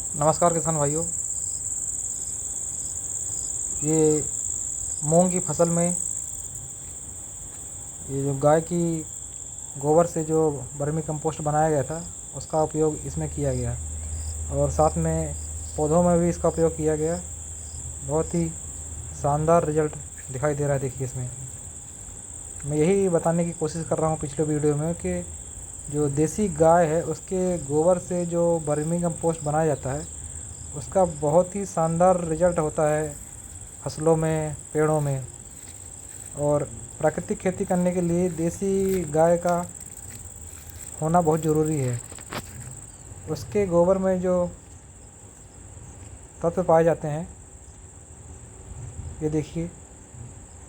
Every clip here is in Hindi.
नमस्कार किसान भाइयों। ये मूंग की फसल में ये जो गाय की गोबर से जो वर्मी कंपोस्ट बनाया गया था उसका उपयोग इसमें किया गया और साथ में पौधों में भी इसका उपयोग किया गया। बहुत ही शानदार रिजल्ट दिखाई दे रहा है। देखिए, इसमें मैं यही बताने की कोशिश कर रहा हूँ पिछले वीडियो में कि जो देसी गाय है उसके गोबर से जो वर्मी कंपोस्ट बनाया जाता है उसका बहुत ही शानदार रिजल्ट होता है फसलों में, पेड़ों में। और प्राकृतिक खेती करने के लिए देसी गाय का होना बहुत ज़रूरी है। उसके गोबर में जो तत्व पाए जाते हैं, ये देखिए,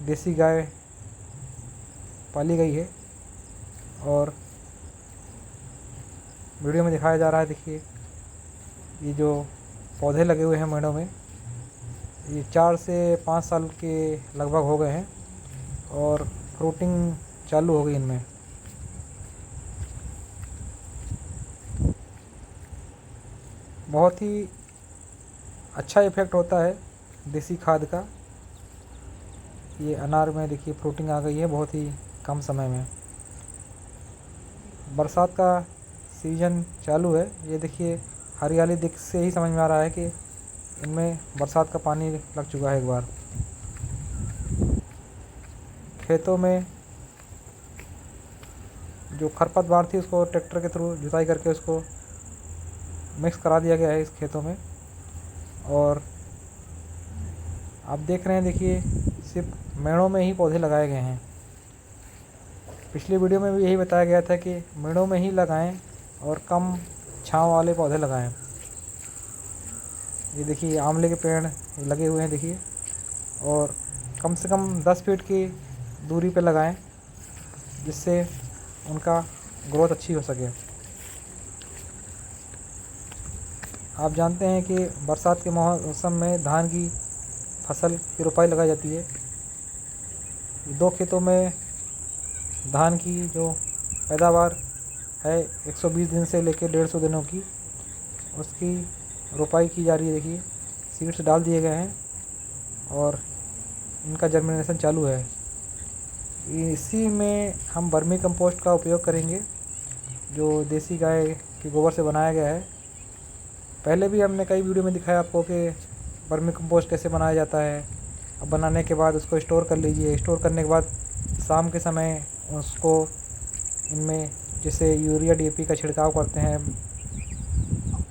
देसी गाय पाली गई है और वीडियो में दिखाया जा रहा है। देखिए, ये जो पौधे लगे हुए हैं मेड़ों में, ये 4 से 5 साल के लगभग हो गए हैं और फ्रूटिंग चालू हो गई इनमें। बहुत ही अच्छा इफ़ेक्ट होता है देसी खाद का। ये अनार में देखिए फ्रूटिंग आ गई है बहुत ही कम समय में। बरसात का सीज़न चालू है। ये देखिए, हरियाली दिख से ही समझ में आ रहा है कि इनमें बरसात का पानी लग चुका है एक बार। खेतों में जो खरपतवार थी उसको ट्रैक्टर के थ्रू जुताई करके उसको मिक्स करा दिया गया है इस खेतों में। और आप देख रहे हैं, देखिए, सिर्फ मेड़ों में ही पौधे लगाए गए हैं। पिछली वीडियो में भी यही बताया गया था कि मेड़ों में ही लगाएं और कम छांव वाले पौधे लगाएं। ये देखिए, आंवले के पेड़ लगे हुए हैं देखिए, और कम से कम 10 फीट की दूरी पे लगाएं जिससे उनका ग्रोथ अच्छी हो सके। आप जानते हैं कि बरसात के मौसम में धान की फसल की रोपाई लगाई जाती है। 2 खेतों में धान की जो पैदावार है 120 दिन से लेकर 150 दिनों की, उसकी रोपाई की जा रही है। देखिए, सीड्स डाल दिए गए हैं और इनका जर्मिनेशन चालू है। इसी में हम वर्मी कंपोस्ट का उपयोग करेंगे जो देसी गाय के गोबर से बनाया गया है। पहले भी हमने कई वीडियो में दिखाया आपको कि वर्मी कंपोस्ट कैसे बनाया जाता है। अब बनाने के बाद उसको स्टोर कर लीजिए। स्टोर करने के बाद शाम के समय उसको इनमें जैसे यूरिया डीएपी का छिड़काव करते हैं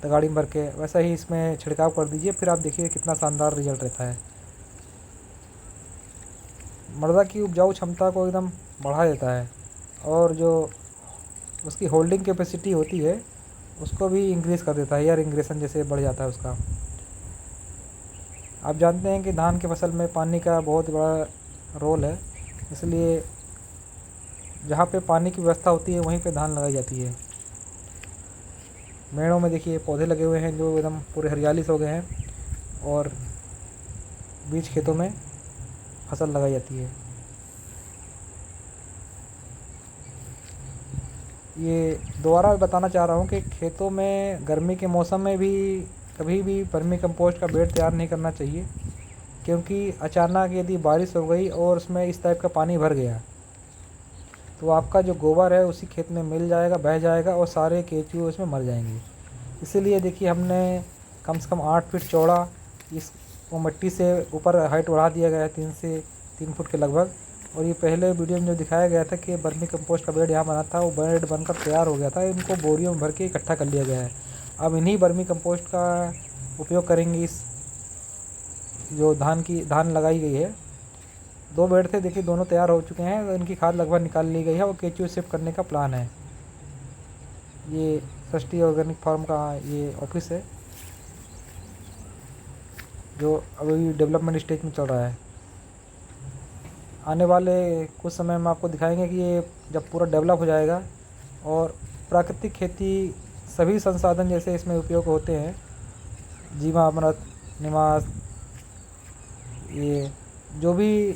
तगाड़ी में भर के, वैसा ही इसमें छिड़काव कर दीजिए। फिर आप देखिए कितना शानदार रिजल्ट रहता है। मृदा की उपजाऊ क्षमता को एकदम बढ़ा देता है और जो उसकी होल्डिंग कैपेसिटी होती है उसको भी इंक्रीज़ कर देता है। एयर इंग्रेशन जैसे बढ़ जाता है उसका। आप जानते हैं कि धान की फसल में पानी का बहुत बड़ा रोल है, इसलिए जहाँ पे पानी की व्यवस्था होती है वहीं पे धान लगाई जाती है। मेड़ों में देखिए पौधे लगे हुए हैं जो एकदम पूरे हरियाली से हो गए हैं और बीच खेतों में फसल लगाई जाती है। ये दोबारा बताना चाह रहा हूँ कि खेतों में गर्मी के मौसम में भी कभी भी वर्मी कंपोस्ट का बेड तैयार नहीं करना चाहिए, क्योंकि अचानक यदि बारिश हो गई और उसमें इस टाइप का पानी भर गया तो आपका जो गोबर है उसी खेत में मिल जाएगा, बह जाएगा और सारे केंचुए उसमें मर जाएंगे। इसीलिए देखिए, हमने कम से कम 8 फीट चौड़ा इसको मिट्टी से ऊपर हाइट बढ़ा दिया गया है, 3 से 3 फुट के लगभग। और ये पहले वीडियो में जो दिखाया गया था कि वर्मी कंपोस्ट का बेड यहाँ बना था, वो बेड बनकर तैयार हो गया था। इनको बोरियों में भर के इकट्ठा कर लिया गया है। अब इन्हीं वर्मी कंपोस्ट का उपयोग करेंगे। इस जो धान लगाई गई है, 2 बेड थे देखिए, दोनों तैयार हो चुके हैं। इनकी खाद लगभग निकाल ली गई है और केचुए शिफ्ट करने का प्लान है। ये सृष्टि ऑर्गेनिक फार्म का ये ऑफिस है जो अभी डेवलपमेंट स्टेज में चल रहा है। आने वाले कुछ समय में आपको दिखाएंगे कि ये जब पूरा डेवलप हो जाएगा और प्राकृतिक खेती सभी संसाधन जैसे इसमें उपयोग होते हैं, जीवामृत, निमास, ये जो भी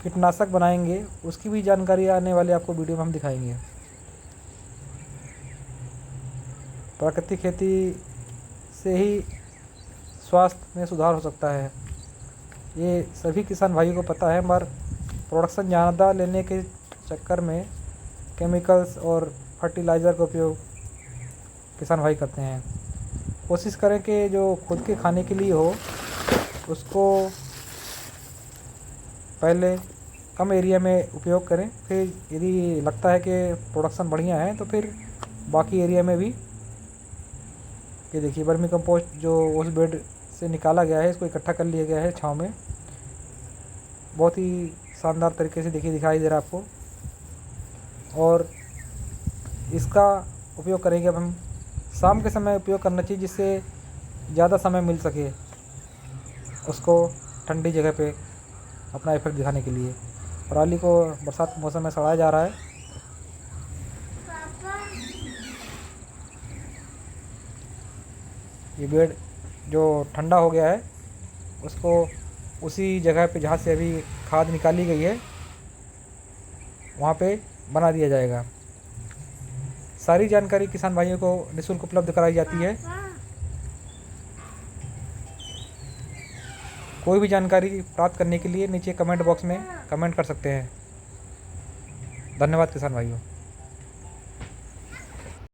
कीटनाशक बनाएंगे उसकी भी जानकारी आने वाले आपको वीडियो में हम दिखाएंगे। प्राकृतिक खेती से ही स्वास्थ्य में सुधार हो सकता है। ये सभी किसान भाइयों को पता है, मगर प्रोडक्शन ज़्यादा लेने के चक्कर में केमिकल्स और फर्टिलाइज़र का उपयोग किसान भाई करते हैं। कोशिश करें कि जो खुद के खाने के लिए हो उसको पहले कम एरिया में उपयोग करें, फिर यदि लगता है कि प्रोडक्शन बढ़िया है तो फिर बाकी एरिया में भी। ये देखिए वर्मी कंपोस्ट जो उस बेड से निकाला गया है, इसको इकट्ठा कर लिया गया है छांव में। बहुत ही शानदार तरीके से देखिए दिखाई दे रहा है आपको। और इसका उपयोग करेंगे अब हम शाम के समय उपयोग करना चाहिए, जिससे ज़्यादा समय मिल सके उसको ठंडी जगह पे अपना इफेक्ट दिखाने के लिए। पराली को बरसात के मौसम में सड़ाया जा रहा है। ये बेड जो ठंडा हो गया है उसको उसी जगह पे जहाँ से अभी खाद निकाली गई है वहाँ पे बना दिया जाएगा। सारी जानकारी किसान भाइयों को निःशुल्क उपलब्ध कराई जाती है। कोई भी जानकारी प्राप्त करने के लिए नीचे कमेंट बॉक्स में कमेंट कर सकते हैं। धन्यवाद किसान भाइयों।